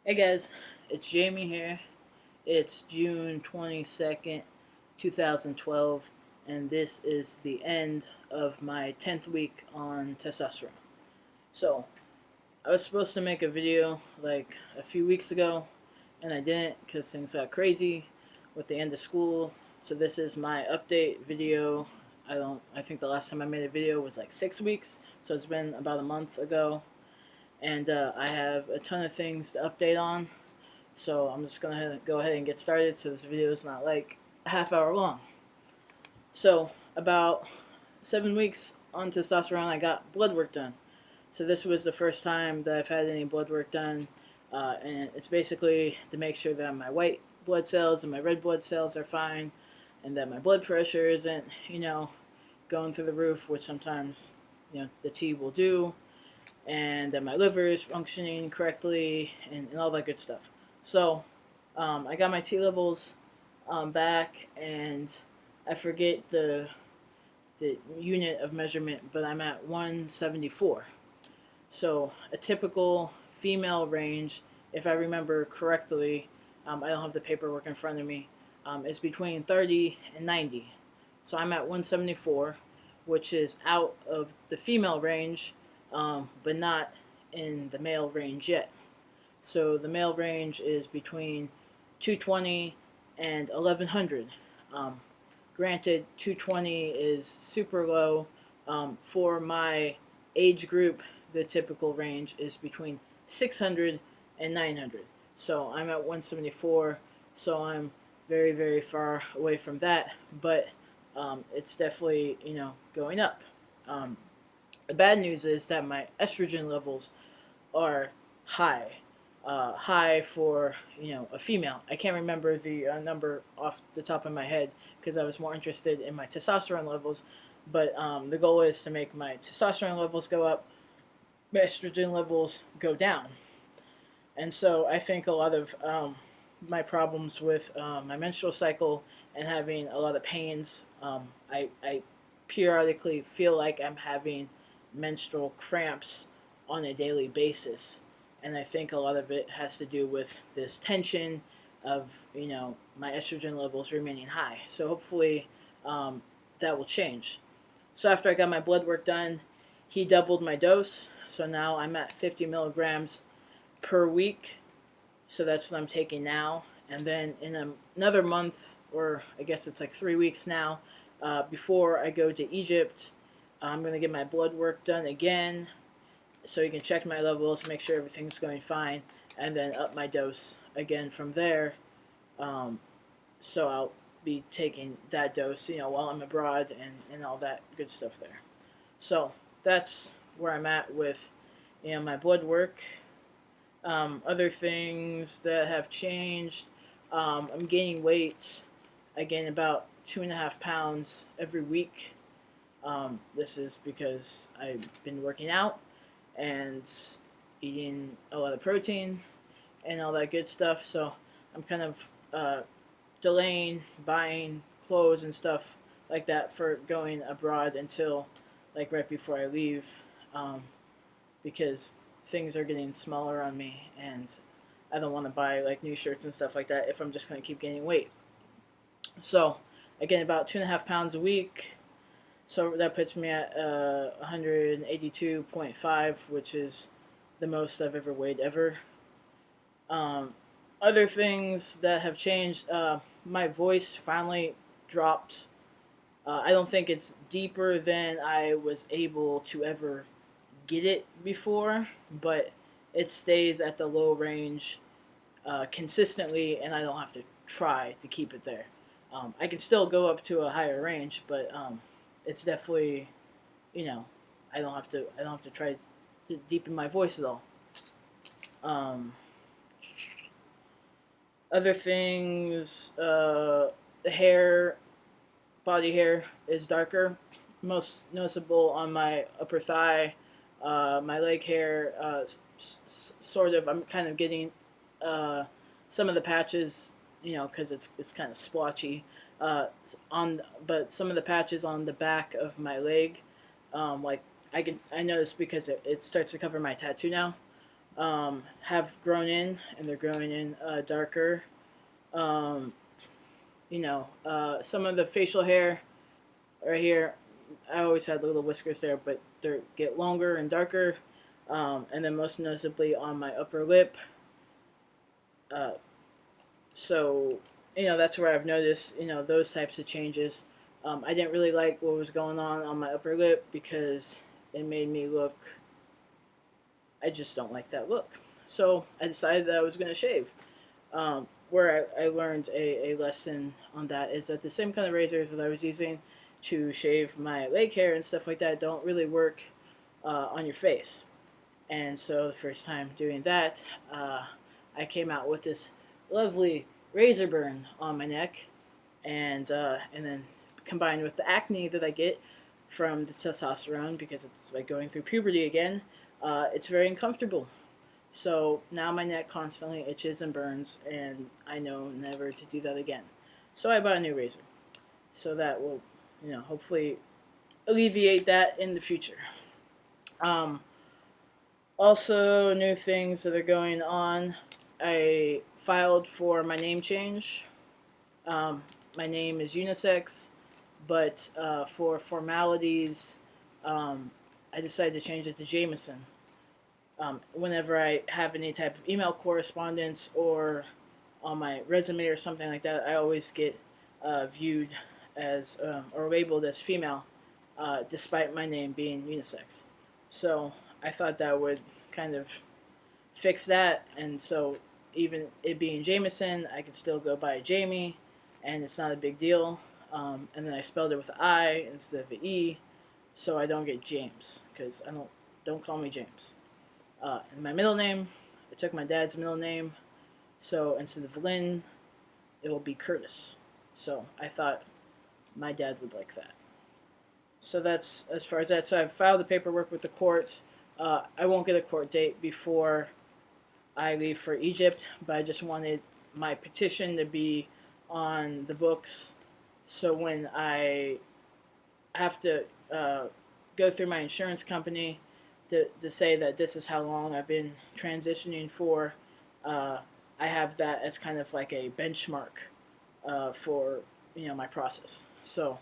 Hey guys, it's Jamie here. It's June 22nd, 2012, and this is the end of my 10th week on testosterone. So, I was supposed to make a video like a few weeks ago, and I didn't because things got crazy with the end of school. So, this is my update video. I think the last time I made a video was like 6 weeks, so it's been about a month ago. And I have a ton of things to update on. So I'm just going to go ahead and get started so this video is not like a half hour long. So about 7 weeks on testosterone, I got blood work done. So this was the first time that I've had any blood work done. And it's basically to make sure that my white blood cells and my red blood cells are fine, and that my blood pressure isn't, going through the roof, which sometimes, the T will do, and that my liver is functioning correctly, and all that good stuff. So I got my T levels back, and I forget the unit of measurement, but I'm at 174. So a typical female range, if I remember correctly, I don't have the paperwork in front of me, is between 30 and 90. So I'm at 174, which is out of the female range, but not in the male range yet. So the male range is between 220 and 1100. Granted, 220 is super low. For my age group, the typical range is between 600 and 900. So I'm at 174, so I'm very, very far away from that, but it's definitely, going up. The bad news is that my estrogen levels are high. High for a female. I can't remember the number off the top of my head because I was more interested in my testosterone levels. But the goal is to make my testosterone levels go up, my estrogen levels go down. And so I think a lot of my problems with my menstrual cycle and having a lot of pains, I periodically feel like I'm having menstrual cramps on a daily basis. And I think a lot of it has to do with this tension of, my estrogen levels remaining high. So hopefully that will change. So after I got my blood work done, he doubled my dose. So now I'm at 50 milligrams per week. So that's what I'm taking now. And then in another month, or I guess it's like 3 weeks now, before I go to Egypt, I'm going to get my blood work done again, so you can check my levels, make sure everything's going fine, and then up my dose again from there. So I'll be taking that dose, while I'm abroad, and all that good stuff there. So that's where I'm at with, my blood work. Other things that have changed, I'm gaining weight. I gain about 2.5 pounds every week. This is because I've been working out and eating a lot of protein and all that good stuff. So I'm kind of delaying buying clothes and stuff like that for going abroad until like right before I leave, because things are getting smaller on me and I don't want to buy like new shirts and stuff like that if I'm just going to keep gaining weight. So I gain about 2.5 pounds a week. So that puts me at 182.5, which is the most I've ever weighed ever. Other things that have changed, my voice finally dropped. I don't think it's deeper than I was able to ever get it before, but it stays at the low range consistently, and I don't have to try to keep it there. I can still go up to a higher range, but it's definitely, I don't have to try to deepen my voice at all. Other things, the hair, body hair is darker, most noticeable on my upper thigh, my leg hair, sort of. I'm kind of getting some of the patches, because it's kind of splotchy. But some of the patches on the back of my leg, like I noticed because it starts to cover my tattoo now. have grown in, and they're growing in darker. Um, some of the facial hair right here, I always had little whiskers there, but they get longer and darker. And then most noticeably on my upper lip. Uh, so, that's where I've noticed, those types of changes. I didn't really like what was going on my upper lip because it made me look, I just don't like that look. So I decided that I was going to shave. Where I learned a lesson on that is that the same kind of razors that I was using to shave my leg hair and stuff like that don't really work on your face. And so the first time doing that, I came out with this lovely razor burn on my neck, and then combined with the acne that I get from the testosterone because it's like going through puberty again, it's very uncomfortable. So now my neck constantly itches and burns, and I know never to do that again. So I bought a new razor. So that will, hopefully alleviate that in the future. Um, Also, new things that are going on. I filed for my name change. My name is unisex, but for formalities, I decided to change it to Jameson. Whenever I have any type of email correspondence or on my resume or something like that, I always get viewed as or labeled as female, despite my name being unisex. So I thought that would kind of fix that, and so even it being Jameson, I could still go by Jamie, and it's not a big deal. And then I spelled it with an I instead of an E, so I don't get James because I don't call me James. And my middle name, I took my dad's middle name, so instead of Lynn, it will be Curtis. So I thought my dad would like that. So that's as far as that. So I've filed the paperwork with the court. I won't get a court date before I leave for Egypt, but I just wanted my petition to be on the books, so when I have to go through my insurance company to say that this is how long I've been transitioning for, I have that as kind of like a benchmark for my process. So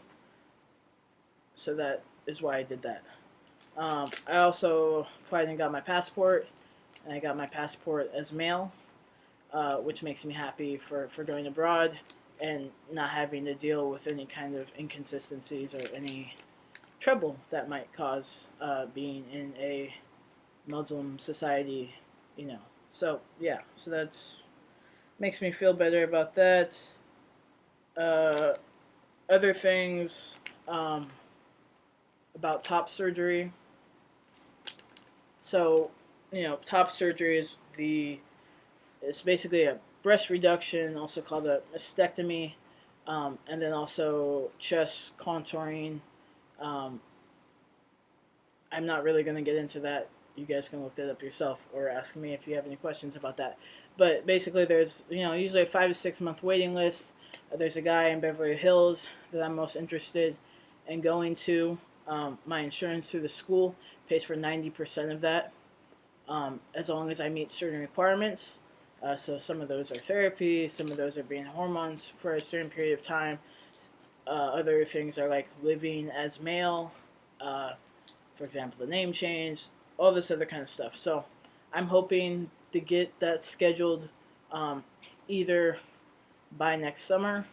that is why I did that. I also applied and got my passport, and I got my passport as male, which makes me happy for going abroad and not having to deal with any kind of inconsistencies or any trouble that might cause being in a Muslim society. So yeah, so that's makes me feel better about that. Other things about top surgery. So, top surgery is it's basically a breast reduction, also called a mastectomy, and then also chest contouring. Um, I'm not really going to get into that. You guys can look that up yourself or ask me if you have any questions about that. But basically, there's usually a 5 to 6 month waiting list. There's a guy in Beverly Hills that I'm most interested in going to. My insurance through the school pays for 90% of that, as long as I meet certain requirements. So some of those are therapy, some of those are being hormones for a certain period of time. Other things are like living as male, for example, the name change, all this other kind of stuff. So I'm hoping to get that scheduled either by next summer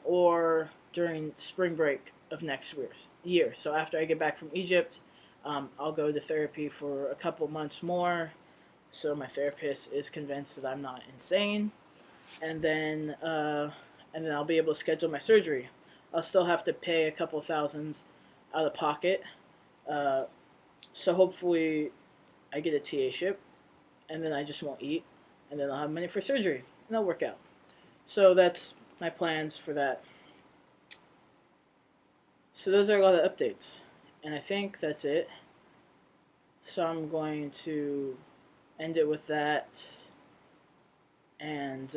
or during spring break of next year. So after I get back from Egypt, I'll go to therapy for a couple months more, so my therapist is convinced that I'm not insane, and then I'll be able to schedule my surgery. I'll still have to pay a couple thousands out of pocket, so hopefully I get a TA ship, and then I just won't eat, and then I'll have money for surgery, and it'll work out. So that's my plans for that. So those are a lot of updates, and I think that's it. So I'm going to end it with that, and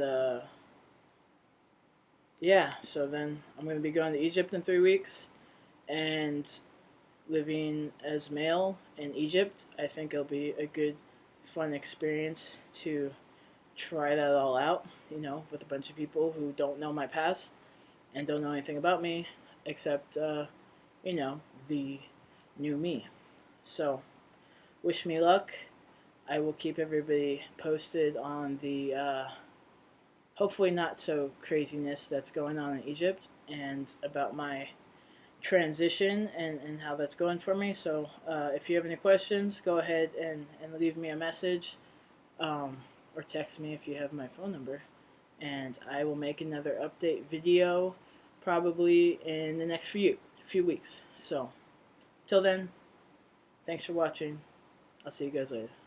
yeah, so then I'm going to be going to Egypt in 3 weeks, and living as male in Egypt, I think it'll be a good fun experience to try that all out, with a bunch of people who don't know my past and don't know anything about me except, the new me. So, wish me luck. I will keep everybody posted on the hopefully not so craziness that's going on in Egypt and about my transition and how that's going for me. So if you have any questions, go ahead and leave me a message or text me if you have my phone number. And I will make another update video probably in the next few weeks. So till then, thanks for watching. I'll see you guys later.